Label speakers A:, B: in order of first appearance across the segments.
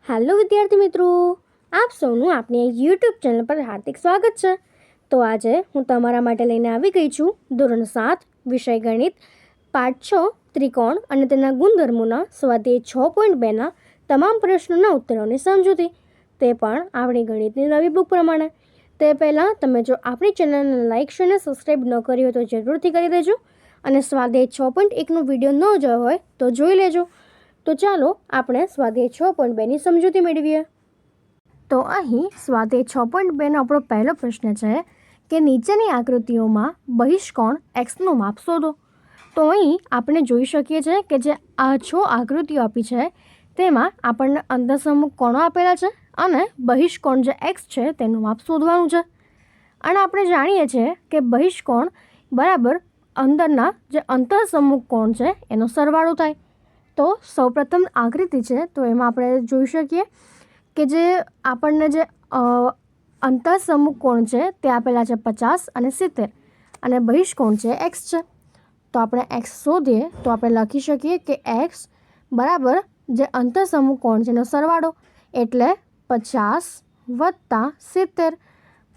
A: Hello વિદ્યાર્થી મિત્રો, આપ સૌનું આપણી યુટ્યુબ ચેનલ પર હાર્દિક સ્વાગત છે। તો આજે હું તમારા માટે લઈને આવી ગઈ છું ધોરણ 7 વિષય ગણિત પાઠ 6 ત્રિકોણ અને તેના ગુણધર્મોના સ્વાધ્યાય 6.2ના તમામ પ્રશ્નોના ઉત્તરોની સમજૂતી, તે પણ આપણી ગણિતની નવી બુક પ્રમાણે। તે પહેલાં તમે જો આપણી ચેનલને લાઇક શેર અને સબસ્ક્રાઈબ ન કરી હોય તો જરૂરથી કરી દેજો અને સ્વાધ્યાય 6.1નો વિડીયો ન જોયો હોય તો જોઈ લેજો। તો ચાલો આપણે સ્વાધ્યાય 6.2ની સમજૂતી મેળવીએ। તો અહીં સ્વાધ્યાય 6.2નો આપણો પહેલો પ્રશ્ન છે કે નીચેની આકૃતિઓમાં બહિષ્કોણ એક્સનું માપ શોધો। તો અહીં આપણે જોઈ શકીએ છીએ કે જે આ 6 આકૃતિઓ આપી છે તેમાં આપણને અંતઃસમુખ કોણો આપેલા છે અને બહિષ્કોણ જે એક્સ છે તેનું માપ શોધવાનું છે। અને આપણે જાણીએ છીએ કે બહિષ્કોણ બરાબર અંદરના જે અંતઃસમુખ કોણ છે એનો સરવાળો થાય। તો સૌપ્રથમ આકૃતિ છે તો એમાં આપણે જોઈ શકીએ કે જે આપણને જે અંતઃસમુખ કોણ છે તે આપેલા છે 50 અને 70 અને બહિષ્કોણ છે એક્સ છે। તો આપણે એક્સ શોધીએ તો આપણે લખી શકીએ કે એક્સ બરાબર જે અંતઃસમુખ કોણ છે એનો સરવાળો એટલે 50 વત્તા 70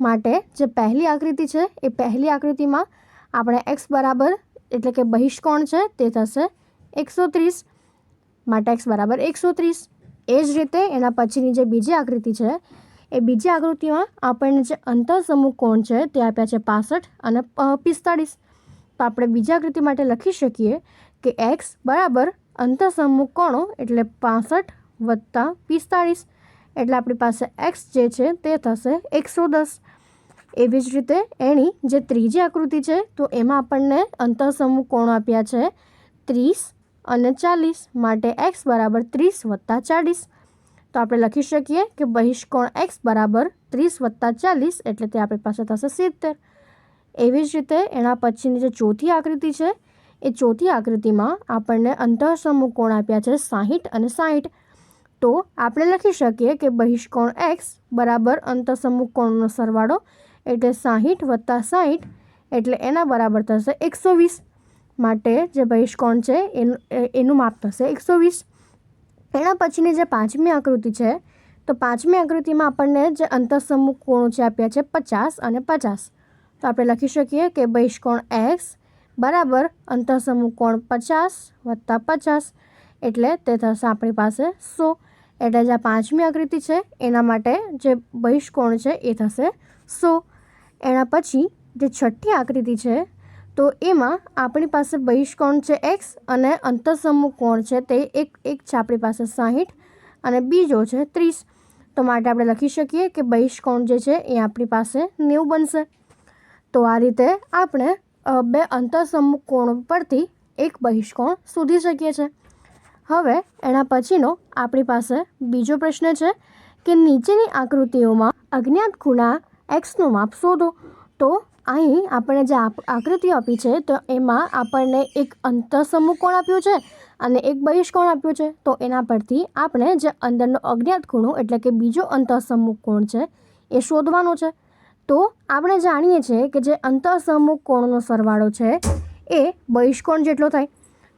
A: માટે જે પહેલી આકૃતિ છે એ પહેલી આકૃતિમાં આપણે એક્સ બરાબર એટલે કે બહિષ્કોણ છે તે થશે 130 માટે એક્સ બરાબર 130। એ જ રીતે એના પછીની જે બીજી આકૃતિ છે એ બીજી આકૃતિમાં આપણને જે અંતઃસમુખ કોણ છે તે આપ્યા છે 65 અને 45। તો આપણે બીજી આકૃતિ માટે લખી શકીએ કે એક્સ બરાબર અંતઃસમુખ કોણો એટલે 65 વત્તા 45 એટલે આપણી પાસે એક્સ જે છે તે થશે 110। એવી જ રીતે એની જે ત્રીજી આકૃતિ છે તો એમાં આપણને અંતઃસમુખ કોણો આપ્યા છે 30 અને 40 માટે એક્સ બરાબર 30 વત્તા 40। તો આપણે લખી શકીએ કે બહિષ્કોણ એક્સ બરાબર 30 વત્તા 40 એટલે તે આપણી પાસે થશે 70। એવી જ રીતે એના પછીની જે ચોથી આકૃતિ છે એ ચોથી આકૃતિમાં આપણને અંતઃસમુખ કોણ આપ્યા છે 60 અને 60। તો આપણે લખી શકીએ કે બહિષ્કોણ એક્સ બરાબર અંતઃસમુખ કોણનો સરવાળો એટલે 60 વત્તા 60 એટલે એના બરાબર થશે 120 માટે જે બહિષ્કોણ છે એનું માપ થશે 120। એના પછીની જે પાંચમી આકૃતિ છે તો પાંચમી આકૃતિમાં આપણને જે અંતઃસમુખ કોણો છે આપ્યા છે 50 અને 50। તો આપણે લખી શકીએ કે બહિષ્કોણ એક્સ બરાબર અંતઃસમુખ કોણ 50 વત્તા 50 એટલે તે થશે આપણી પાસે 100। એટલે જે પાંચમી આકૃતિ છે એના માટે જે બહિષ્કોણ છે એ થશે 100। એના પછી જે છઠ્ઠી આકૃતિ છે તો એમાં આપણી પાસે બહિષ્કોણ છે એક્સ અને અંતઃસમુખ કોણ છે તે એક છે આપણી પાસે 60 અને બીજો છે 30। તો માટે આપણે લખી શકીએ કે બહિષ્કોણ જે છે એ આપણી પાસે 90 બનશે। તો આ રીતે આપણે બે અંતઃસમુખ કોણ પરથી એક બહિષ્કોણ શોધી શકીએ છીએ। હવે એના પછીનો આપણી પાસે બીજો પ્રશ્ન છે કે નીચેની આકૃતિઓમાં અજ્ઞાત ખૂણા એક્સનું માપ શોધો। તો અહીં આપણે જે આકૃતિઓ આપી છે તો એમાં આપણને એક અંતઃસમુખ કોણ આપ્યું છે અને એક બહિષ્કોણ આપ્યું છે। તો એના પરથી આપણે જે અંદરનો અજ્ઞાત ખૂણો એટલે કે બીજો અંતઃસમુખ કોણ છે એ શોધવાનો છે। તો આપણે જાણીએ છીએ કે જે અંતઃસમુખ કોણનો સરવાળો છે એ બહિષ્કોણ જેટલો થાય।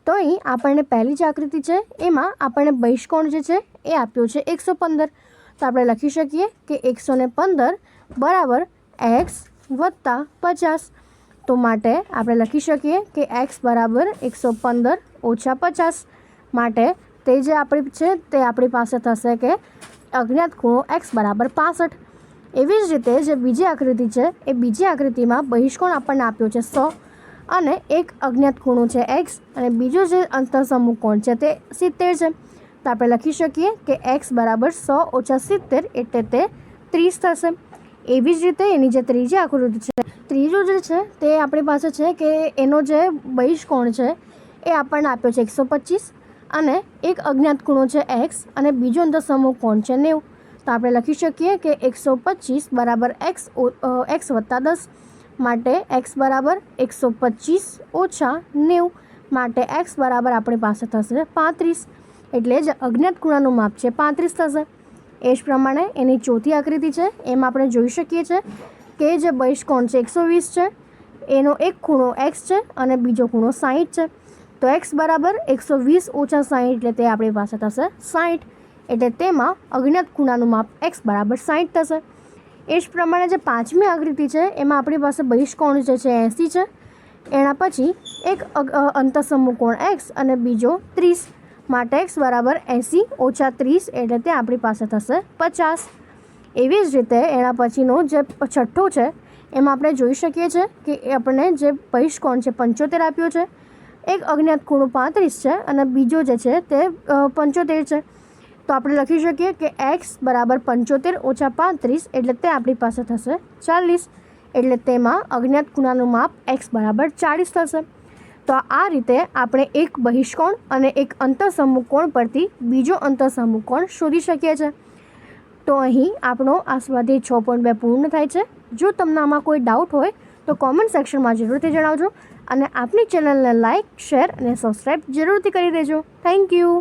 A: તો અહીં આપણને પહેલી જે આકૃતિ છે એમાં આપણને બહિષ્કોણ જે છે એ આપ્યો છે 115। તો આપણે લખી શકીએ કે 115 બરાબર એક્સ વત્તા 50। તો માટે આપણે લખી શકીએ કે એક્સ બરાબર 115 ઓછા 50 માટે તે જે આપણી છે તે આપણી પાસે થશે કે અજ્ઞાત ખૂણો એક્સ બરાબર 65। એવી જ રીતે જે બીજી આકૃતિ છે એ બીજી આકૃતિમાં બહિષ્કોણ આપણને આપ્યો છે 100 અને એક અજ્ઞાત ખૂણો છે એક્સ અને બીજો જે અંતઃસમુખ કોણ છે તે 70 છે। તો આપણે લખી શકીએ કે એક્સ બરાબર 100 ઓછા 70 એટલે તે 30 થશે। એવી જ રીતે એની જે ત્રીજી આકૃતિ છે ત્રીજો જે છે તે આપણી પાસે છે કે એનો જે બહિષ્કોણ છે એ આપણને આપ્યો છે 125 અને એક અજ્ઞાત ખૂણો છે એક્સ અને બીજો અંતઃસમુખ કોણ છે 90। તો આપણે લખી શકીએ કે 125 બરાબર એક્સ વત્તા 10 માટે એક્સ બરાબર 125 ઓછા 90 માટે એક્સ બરાબર આપણી પાસે થશે 35 એટલે જ અજ્ઞાત ખૂણાનું માપ છે 35 થશે। એ જ પ્રમાણે એની ચોથી આકૃતિ છે એમાં આપણે જોઈ શકીએ છીએ કે જે બહિષ્કોણ છે 120 છે એનો એક ખૂણો એક્સ છે અને બીજો ખૂણો 60 છે। તો એક્સ બરાબર 120 ઓછા 60 એટલે તે આપણી પાસે થશે 60। એટલે તેમાં અજ્ઞાત ખૂણાનું માપ x બરાબર 60 થશે. એ જ પ્રમાણે જે પાંચમી આકૃતિ છે એમાં આપણી પાસે બહિષ્કોણ જે છે 80 છે. એના પછી એક અંતઃસમૂહ કોણ x અને બીજો 30 માટે x બરાબર 80 ઓછા 30 એટલે તે આપણી પાસે થશે 50. એવી જ રીતે એના પછીનો જે છઠ્ઠો છે એમાં આપણે જોઈ શકીએ છીએ કે આપણને જે બહિષ્કોણ છે 75 આપ્યો છે, એક અજ્ઞાત ખૂણો 35 છે અને બીજો જે છે તે 75 છે. તો આપણે લખી શકીએ કે x બરાબર 75 ઓછા 35 એટલે તે આપણી પાસે થશે 40. એટલે તેમાં અજ્ઞાત ખૂણાનું માપ x બરાબર 40 થશે. તો આ રીતે આપણે એક બહિષ્કોણ અને એક અંતઃસમૂહ કોણ પરથી બીજો અંતઃસમૂહ કોણ શોધી શકીએ છીએ. તો અહીં આપણો આ સ્વાધ્યાય 6.2 પૂર્ણ થાય છે. જો તમને આમાં કોઈ ડાઉટ હોય તો કોમેન્ટ સેક્શનમાં જરૂરથી જણાવજો અને આપણી ચેનલને લાઇક, શેર અને સબસ્ક્રાઈબ જરૂરથી કરી દેજો. Thank you.